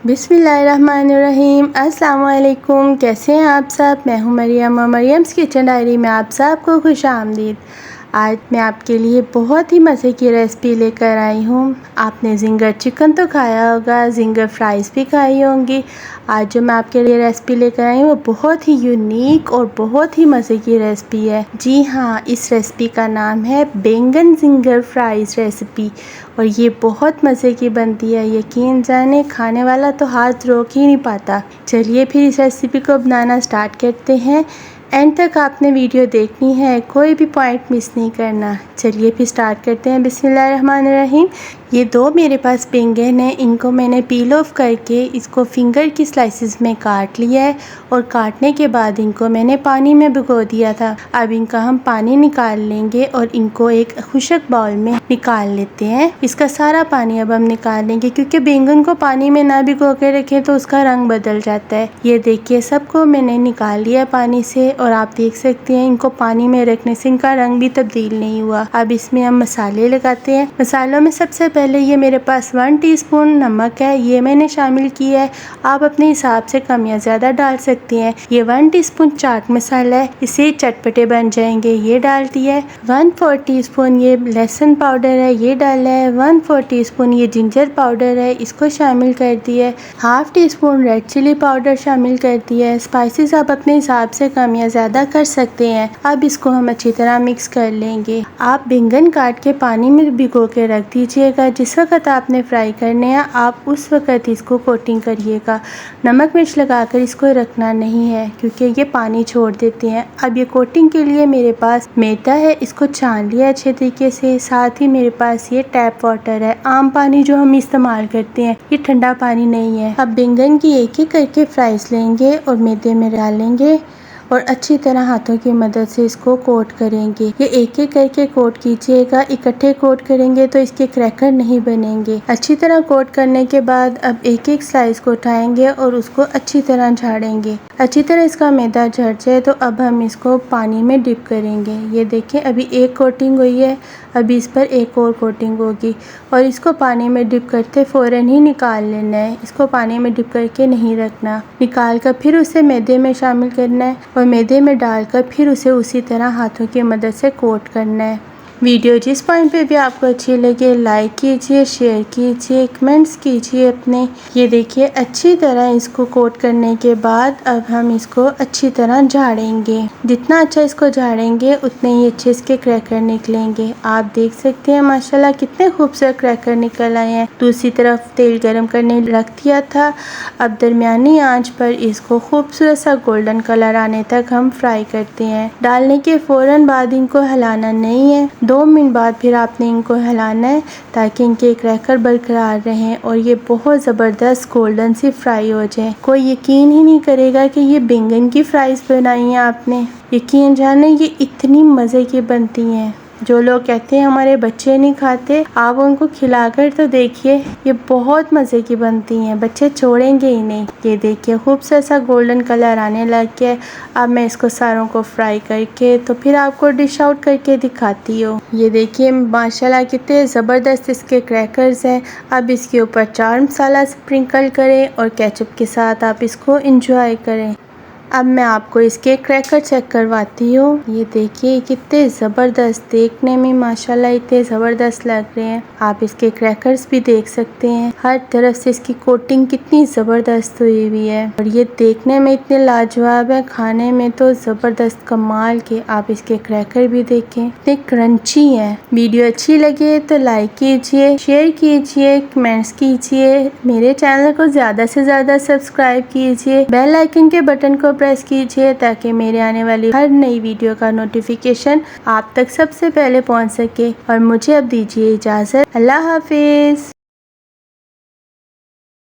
बिस्मिल्लाहिर्रहमानिर्रहीम। अस्सलाम वालेकुम। कैसे हैं आप सब? मैं हूं मरियम और मरियम्स किचन डायरी में आप सबको खुश आमदीद। आज मैं आपके लिए बहुत ही मज़े की रेसिपी लेकर आई हूं। आपने जिंगर चिकन तो खाया होगा, जिंगर फ्राइज़ भी खाई होंगी। आज जो मैं आपके लिए रेसिपी लेकर आई हूँ वो बहुत ही यूनिक और बहुत ही मज़े की रेसिपी है। जी हाँ, इस रेसिपी का नाम है बैंगन जिंगर फ्राइज़ रेसिपी और ये बहुत मज़े की बनती है। यकीन जाने खाने वाला तो हाथ रोक ही नहीं पाता। चलिए फिर इस रेसिपी को बनाना स्टार्ट करते हैं। एंड तक आपने वीडियो देखनी है, कोई भी पॉइंट मिस नहीं करना। चलिए फिर स्टार्ट करते हैं। बिस्मिल्लाहिर्रहमानिर्रहीम। ये दो मेरे पास बैंगन है, इनको मैंने पील ऑफ करके इसको फिंगर की स्लाइसिस में काट लिया है और काटने के बाद इनको मैंने पानी में भिगो दिया था। अब इनका हम पानी निकाल लेंगे और इनको एक खुशक बाउल में निकाल लेते हैं। इसका सारा पानी अब हम निकाल लेंगे क्योंकि बैंगन को पानी में ना भिगो के रखें तो उसका रंग बदल जाता है। ये देखिए, सबको मैंने निकाल लिया पानी से और आप देख सकते हैं इनको पानी में रखने से इनका रंग भी तब्दील नहीं हुआ। अब इसमें हम मसाले लगाते हैं। मसालों में सबसे पहले ये मेरे पास 1 टीस्पून नमक है, ये मैंने शामिल किया है। आप अपने हिसाब से कम या ज़्यादा डाल सकते हैं। ये 1 टीस्पून चाट मसाला है, इससे चटपटे बन जाएंगे, ये डाल दिया है। 1/4 टीस्पून ये लहसुन पाउडर है, ये डाला है। 1/4 टीस्पून ये जिंजर पाउडर है, इसको शामिल कर दिया है। 1/2 टीस्पून रेड चिली पाउडर शामिल कर दिया है। स्पाइसेस आप अपने हिसाब से कम या ज़्यादा कर सकते हैं। अब इसको हम अच्छी तरह मिक्स कर लेंगे। आप बैंगन काट के पानी में भिगो के रख दीजिएगा। जिस वक्त आपने फ्राई करने हैं आप उस वक्त इसको कोटिंग करिएगा। नमक मिर्च लगाकर इसको रखना नहीं है क्योंकि ये पानी छोड़ देते हैं। अब ये कोटिंग के लिए मेरे पास मैदा है, इसको छान लिया अच्छे तरीके से। साथ ही मेरे पास ये टैप वाटर है, आम पानी जो हम इस्तेमाल करते हैं, ये ठंडा पानी नहीं है। अब बैंगन की एक एक करके फ्राइज लेंगे और मैदे में डालेंगे और अच्छी तरह हाथों की मदद से इसको कोट करेंगे। ये एक एक करके कोट कीजिएगा, इकट्ठे कोट करेंगे तो इसके क्रैकर नहीं बनेंगे। अच्छी तरह कोट करने के बाद अब एक एक स्लाइस को उठाएंगे और उसको अच्छी तरह झाड़ेंगे। अच्छी तरह इसका मैदा झड़ जाए तो अब हम इसको पानी में डिप करेंगे। ये देखिए, अभी एक कोटिंग हुई है, अभी इस पर एक और कोटिंग होगी और इसको पानी में डिप करते फ़ौरन ही निकाल लेना है। इसको पानी में डिप करके नहीं रखना, निकाल कर फिर उसे मैदे में शामिल करना है और मैदे में डालकर फिर उसे उसी तरह हाथों की मदद से कोट करना है। वीडियो जिस पॉइंट पे भी आपको अच्छी लगे लाइक कीजिए, शेयर कीजिए, कमेंट्स कीजिए अपने। ये देखिए, अच्छी तरह इसको कोट करने के बाद अब हम इसको अच्छी तरह झाड़ेंगे। जितना अच्छा इसको झाड़ेंगे उतने ही अच्छे इसके क्रैकर निकलेंगे। आप देख सकते हैं माशाल्लाह कितने खूबसूरत क्रैकर निकल आए हैं। दूसरी तरफ तेल गरम करने रख दिया था। अब दरमियानी आंच पर इसको खूबसूरत सा गोल्डन कलर आने तक हम फ्राई करते हैं। डालने के फ़ौरन बाद इनको हिलाना नहीं है, 2 मिनट बाद फिर आपने इनको हिलाना है ताकि इनके क्रैकर बरकरार रहें और ये बहुत ज़बरदस्त गोल्डन सी फ्राई हो जाए। कोई यकीन ही नहीं करेगा कि ये बैंगन की फ्राइज़ बनाई हैं आपने। यकीन जाने ये इतनी मज़े की बनती हैं। जो लोग कहते हैं हमारे बच्चे नहीं खाते, आप उनको खिलाकर तो देखिए, ये बहुत मज़े की बनती हैं, बच्चे छोड़ेंगे ही नहीं। ये देखिए, खूबसूरत सा गोल्डन कलर आने लग गया। अब मैं इसको सारों को फ्राई करके तो फिर आपको डिश आउट करके दिखाती हूँ। ये देखिए माशाल्लाह कितने ज़बरदस्त इसके क्रैकर्स हैं। अब इसके ऊपर चाट मसाला स्प्रिंकल करें और केचप के साथ आप इसको इंजॉय करें। अब मैं आपको इसके क्रैकर चेक करवाती हूँ। ये देखिए कितने ज़बरदस्त, देखने में माशाल्लाह इतने ज़बरदस्त लग रहे हैं। आप इसके क्रैकर्स भी देख सकते हैं, हर तरफ से इसकी कोटिंग कितनी ज़बरदस्त हुई हुई है और ये देखने में इतने लाजवाब है, खाने में तो ज़बरदस्त कमाल के। आप इसके क्रैकर भी देखें, इतने क्रंची हैं। वीडियो अच्छी लगे तो लाइक कीजिए, शेयर कीजिए, कमेंट्स कीजिए। मेरे चैनल को ज़्यादा से ज़्यादा सब्सक्राइब कीजिए, बेल आइकन के बटन को प्रेस कीजिए ताकि मेरे आने वाली हर नई वीडियो का नोटिफिकेशन आप तक सबसे पहले पहुंच सके। और मुझे अब दीजिए इजाज़त। अल्लाह हाफिज़।